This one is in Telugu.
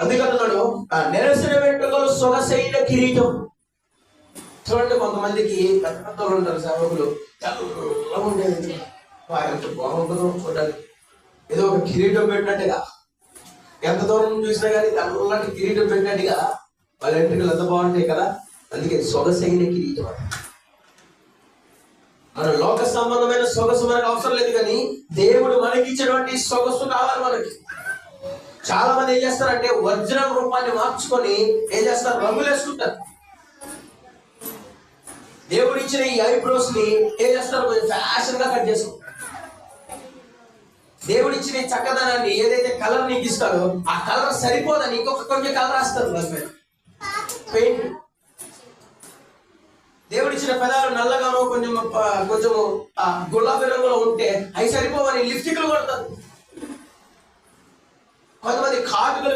అందుకన్నాడు నెరసిన వెంట్రుకలు సొగసైన కిరీటం. చూడండి, కొంతమందికి పెద్ద పెద్దలు ఉంటారు సేవకులు, తెల్లగా ఉండేది, ఎంత బాగుంటుందో చూడాలి. ఏదో ఒక కిరీటం పెట్టినట్టుగా, ఎంత దూరం చూసినా కానీ తెల్లటి కిరీటం పెట్టినట్టుగా వాళ్ళ వెంట్రుకలు ఎంత బాగుంటాయి కదా. అందుకే సొగసైన కిరీటం. మన లోక సంబంధమైన సొగసు మనకు అవసరం లేదు, కానీ దేవుడు మనకి ఇచ్చినటువంటి సొగసు కావాలి మనకి. చాలా మంది ఏం చేస్తారంటే ఒరిజినల్ రూపాన్ని మార్చుకొని ఏం చేస్తారు, రంగులు వేసుకుంటారు. దేవుడు ఇచ్చిన ఈ ఐబ్రోస్ ని ఏం చేస్తారు, కొంచెం ఫ్యాషన్ గా కట్ చేసుకుంటారు. దేవుడు ఇచ్చిన చక్కదనాన్ని, ఏదైతే కలర్ నీకు ఇస్తాడో ఆ కలర్ సరిపోదని ఇంకొక కొంచెం కలర్ రాస్తారు దాని మీద, పెయింట్. దేవుడిచ్చిన పెదాలు నల్లగానో కొంచెము గులాబీ రంగులో ఉంటే అవి సరిపోవని లిప్స్టిక్లు కొడతారు. కొంతమంది కాటుకలు